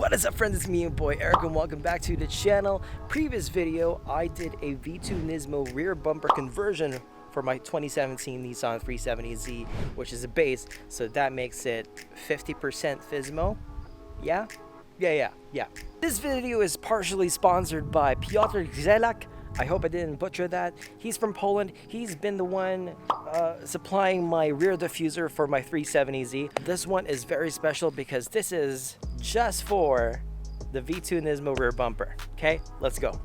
What is up, friends? It's me, your boy Eric, and welcome back to the channel. Previous video, I did a V2 Nismo rear bumper conversion for my 2017 Nissan 370Z, which is a base, so that makes it 50% Fismo. Yeah. This video is partially sponsored by Piotr Gzelak. I hope I didn't butcher that. He's from Poland. He's been the one supplying my rear diffuser for my 370Z. This one is very special because this is just for the V2 Nismo rear bumper. Okay, let's go.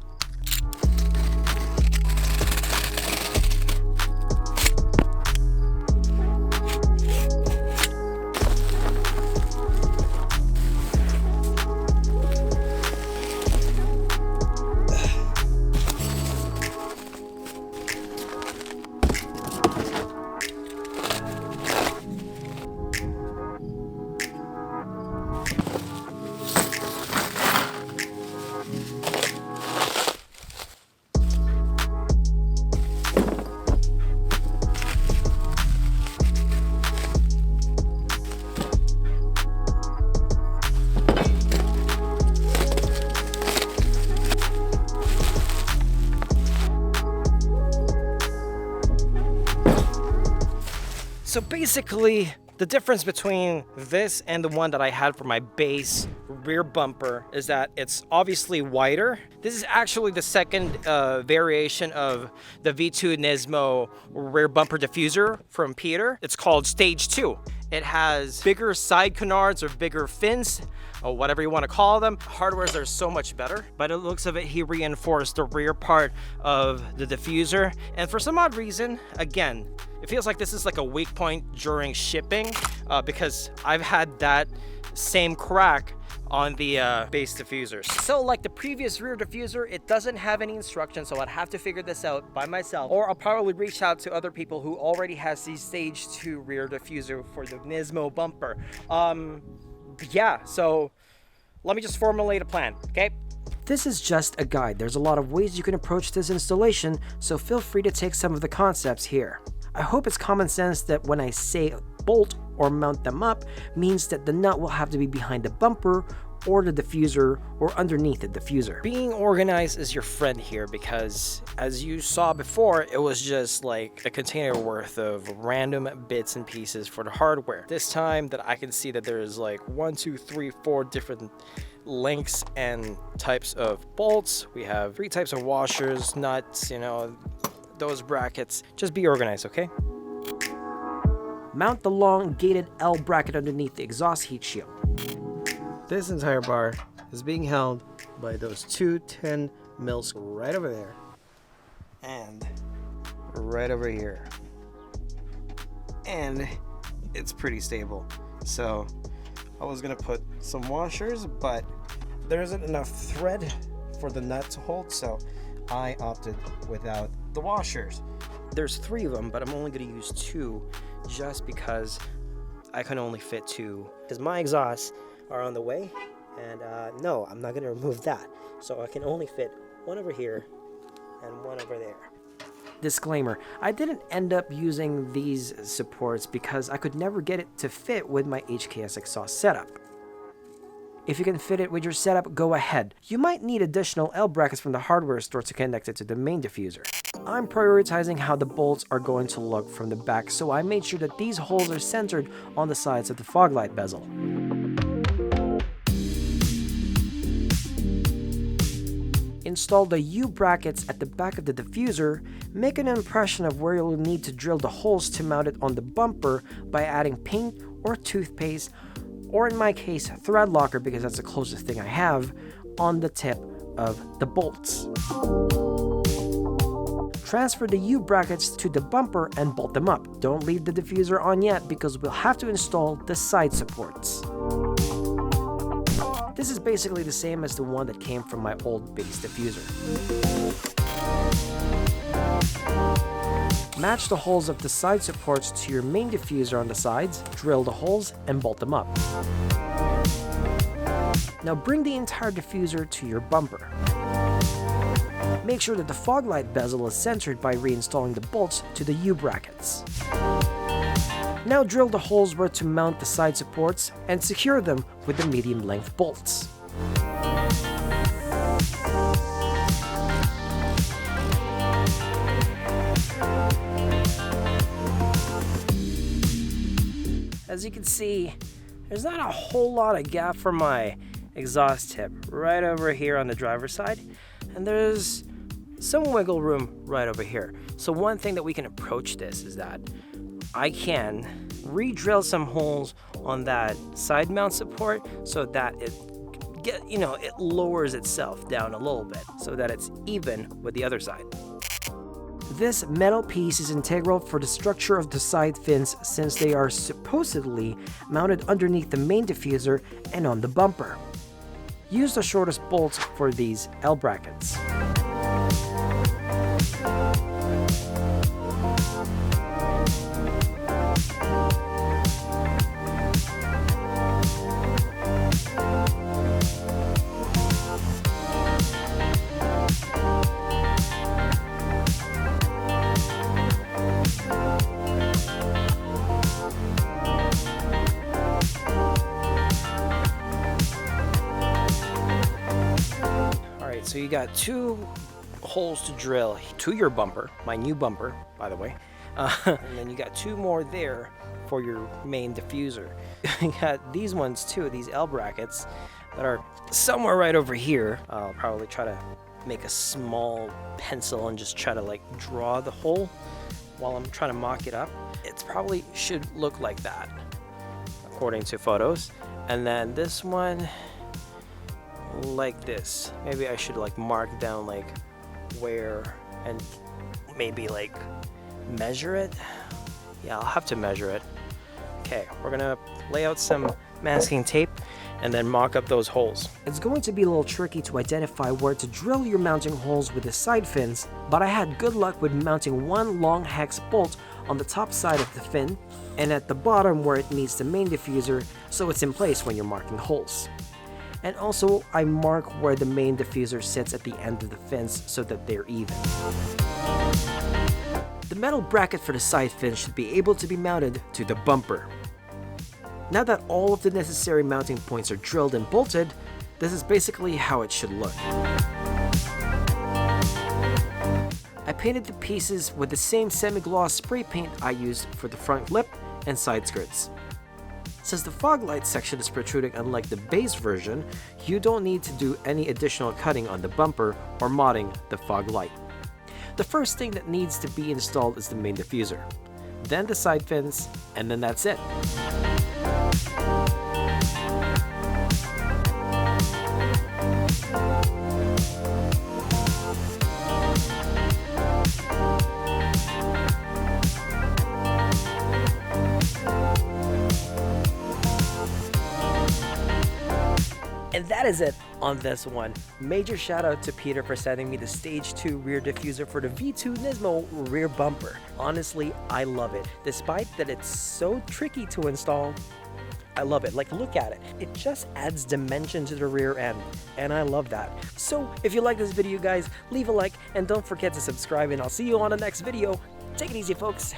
So basically, the difference between this and the one that I had for my base rear bumper is that it's obviously wider. This is actually the second variation of the V2 Nismo rear bumper diffuser from Peter. It's called Stage 2. It has bigger side canards or bigger fins, or whatever you want to call them. Hardwares are so much better. By the looks of it, he reinforced the rear part of the diffuser. And for some odd reason, again, it feels like this is like a weak point during shipping because I've had that same crack on the base diffusers. So like the previous rear diffuser, it doesn't have any instructions, so I'd have to figure this out by myself, or I'll probably reach out to other people who already has the Stage 2 rear diffuser for the Nismo bumper. Yeah, so let me just formulate a plan, okay? This is just a guide. There's a lot of ways you can approach this installation, so feel free to take some of the concepts here. I hope it's common sense that when I say bolt or mount them up means that the nut will have to be behind the bumper or the diffuser or underneath the diffuser. Being organized is your friend here because, as you saw before, it was just like a container worth of random bits and pieces for the hardware. This time that I can see that there's like 1, 2, 3, 4 different lengths and types of bolts. We have 3 types of washers, nuts, you know, those brackets. Just be organized, okay? Mount the long gated L bracket underneath the exhaust heat shield. This entire bar is being held by those 2 10 mils right over there and right over here, and it's pretty stable. So I was gonna put some washers, but there isn't enough thread for the nut to hold, so I opted without the washers. There's 3 of them, but I'm only gonna use 2 just because I can only fit 2 because my exhausts are on the way, and no, I'm not gonna remove that, so I can only fit 1 over here and 1 over there. Disclaimer, I didn't end up using these supports because I could never get it to fit with my HKS exhaust setup. If you can fit it with your setup, go ahead. You might need additional L brackets from the hardware store to connect it to the main diffuser. I'm prioritizing how the bolts are going to look from the back, so I made sure that these holes are centered on the sides of the fog light bezel. Install the U brackets at the back of the diffuser. Make an impression of where you'll need to drill the holes to mount it on the bumper by adding paint or toothpaste, or in my case, thread locker because that's the closest thing I have, on the tip of the bolts. Transfer the U brackets to the bumper and bolt them up. Don't leave the diffuser on yet because we'll have to install the side supports. This is basically the same as the one that came from my old base diffuser. Match the holes of the side supports to your main diffuser on the sides, drill the holes, and bolt them up. Now bring the entire diffuser to your bumper. Make sure that the fog light bezel is centered by reinstalling the bolts to the U brackets. Now drill the holes where to mount the side supports and secure them with the medium length bolts. As you can see, there's not a whole lot of gap for my exhaust tip right over here on the driver's side, and there's some wiggle room right over here. So one thing that we can approach this is that I can re-drill some holes on that side mount support so that it lowers itself down a little bit so that it's even with the other side. This metal piece is integral for the structure of the side fins since they are supposedly mounted underneath the main diffuser and on the bumper. Use the shortest bolts for these L brackets. So you got 2 holes to drill to your bumper, my new bumper, by the way. And then you got 2 more there for your main diffuser. You got these ones too, these L brackets that are somewhere right over here. I'll probably try to make a small pencil and just try to like draw the hole while I'm trying to mock it up. It probably should look like that, according to photos. And then this one, like this. Maybe I should like mark down like where and maybe like measure it. Yeah, I'll have to measure it. Okay, we're gonna lay out some masking tape and then mock up those holes. It's going to be a little tricky to identify where to drill your mounting holes with the side fins, but I had good luck with mounting one long hex bolt on the top side of the fin and at the bottom where it meets the main diffuser so it's in place when you're marking holes. And also, I mark where the main diffuser sits at the end of the fins so that they're even. The metal bracket for the side fin should be able to be mounted to the bumper. Now that all of the necessary mounting points are drilled and bolted, this is basically how it should look. I painted the pieces with the same semi-gloss spray paint I used for the front lip and side skirts. Since the fog light section is protruding unlike the base version, you don't need to do any additional cutting on the bumper or modding the fog light. The first thing that needs to be installed is the main diffuser, then the side fins, and then that's it. And that is it on this one. Major shout out to Peter for sending me the Stage 2 rear diffuser for the V2 Nismo rear bumper. Honestly, I love it. Despite that it's so tricky to install, I love it. Like, look at it. It just adds dimension to the rear end, and I love that. So if you like this video, guys, leave a like and don't forget to subscribe, and I'll see you on the next video. Take it easy, folks.